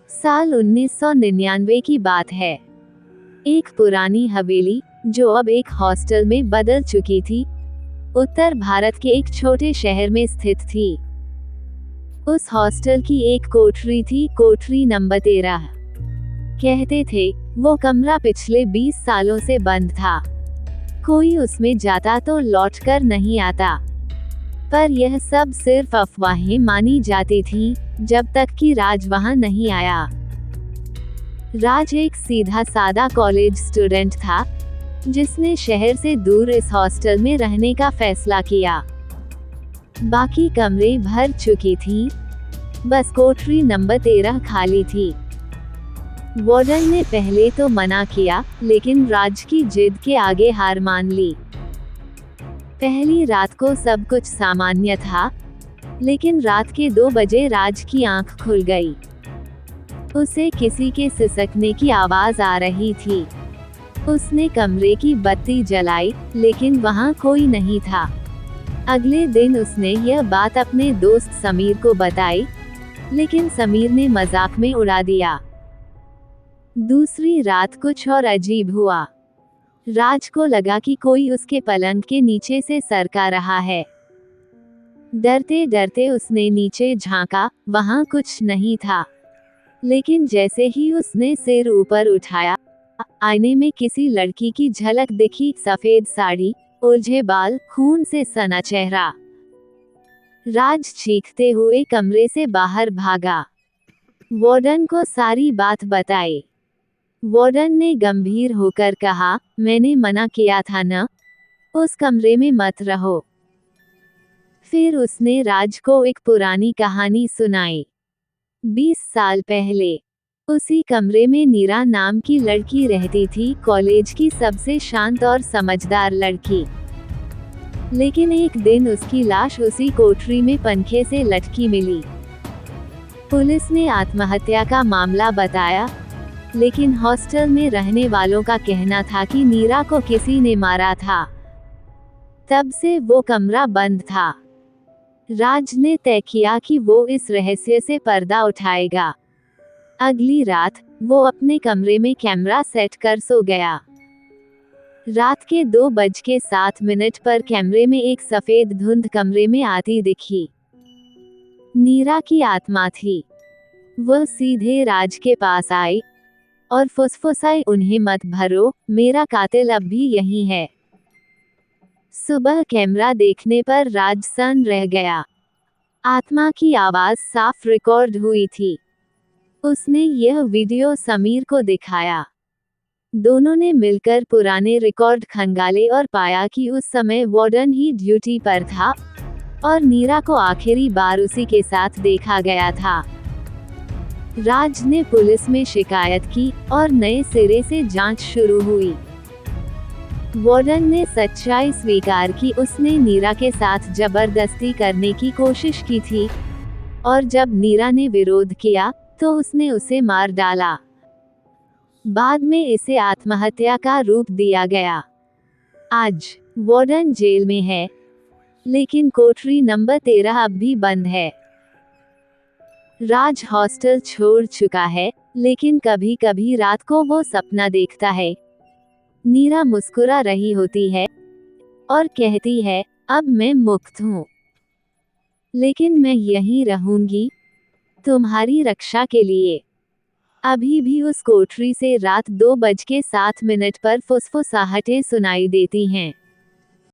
साल 1999 की बात है। एक पुरानी हवेली, जो अब एक हॉस्टल में बदल चुकी थी, उत्तर भारत के एक छोटे शहर में स्थित थी। उस हॉस्टल की एक कोठरी थी, कोठरी नंबर 13। कहते थे वो कमरा पिछले 20 सालों से बंद था। कोई उसमें जाता तो लौटकर नहीं आता। पर यह सब सिर्फ अफवाहें मानी जाती थीं, जब तक कि राज वहां नहीं आया। राज एक सीधा सादा कॉलेज स्टूडेंट था, जिसने शहर से दूर इस हॉस्टल में रहने का फैसला किया। बाकी कमरे भर चुकी थीं, बस कोठरी नंबर 13 खाली थी। वार्डन ने पहले तो मना किया, लेकिन राज की जिद के आगे हार मान ली। पहली रात को सब कुछ सामान्य था, लेकिन रात के 2 बजे राज की आंख खुल गई। उसे किसी के सिसकने की आवाज आ रही थी। उसने कमरे की बत्ती जलाई, लेकिन वहां कोई नहीं था। अगले दिन उसने यह बात अपने दोस्त समीर को बताई, लेकिन समीर ने मजाक में उड़ा दिया। दूसरी रात कुछ और अजीब हुआ। राज को लगा कि कोई उसके पलंग के नीचे से सरका रहा है। डरते डरते उसने नीचे झांका, वहां कुछ नहीं था। लेकिन जैसे ही उसने सिर ऊपर उठाया, आईने में किसी लड़की की झलक दिखी। सफेद साड़ी, उलझे बाल, खून से सना चेहरा। राज चीखते हुए कमरे से बाहर भागा। वार्डन को सारी बात बताई। वार्डन ने गंभीर होकर कहा, मैंने मना किया था न, उस कमरे में मत रहो। फिर उसने राज को एक पुरानी कहानी सुनाई। 20 साल पहले उसी कमरे में नीरा नाम की लड़की रहती थी, कॉलेज की सबसे शांत और समझदार लड़की। लेकिन एक दिन उसकी लाश उसी कोठरी में पंखे से लटकी मिली। पुलिस ने आत्महत्या का मामला बताया, लेकिन हॉस्टल में रहने वालों का कहना था कि नीरा को किसी ने मारा था। तब से वो कमरा बंद था। राज ने तय किया कि वो इस रहस्य से पर्दा उठाएगा। अगली रात वो अपने कमरे में कैमरा सेट कर सो गया। रात के 2:07 पर कैमरे में एक सफेद धुंध कमरे में आती दिखी। नीरा की आत्मा थी। वह सीधे राज के पास आई और फुसफुसाई, उन्हें मत भरो, मेरा कातिल अब भी यही है। सुबह कैमरा देखने पर राज सन्न रह गया। आत्मा की आवाज साफ रिकॉर्ड हुई थी। उसने यह वीडियो समीर को दिखाया। दोनों ने मिलकर पुराने रिकॉर्ड खंगाले और पाया कि उस समय वार्डन ही ड्यूटी पर था और नीरा को आखिरी बार उसी के साथ देखा गया था। राज ने पुलिस में शिकायत की और नए सिरे से जांच शुरू हुई। वार्डन ने सच्चाई स्वीकार की, उसने नीरा के साथ जबरदस्ती करने की कोशिश की थी और जब नीरा ने विरोध किया तो उसने उसे मार डाला। बाद में इसे आत्महत्या का रूप दिया गया। आज वार्डन जेल में है, लेकिन कोठरी नंबर 13 अब भी बंद है। राज हॉस्टल छोड़ चुका है, लेकिन कभी कभी रात को वो सपना देखता है। नीरा मुस्कुरा रही होती है और कहती है, अब मैं मुक्त हूँ, लेकिन मैं यहीं रहूंगी, तुम्हारी रक्षा के लिए। अभी भी उस कोठरी से रात 2:07 पर फुसफुसाहटें सुनाई देती हैं।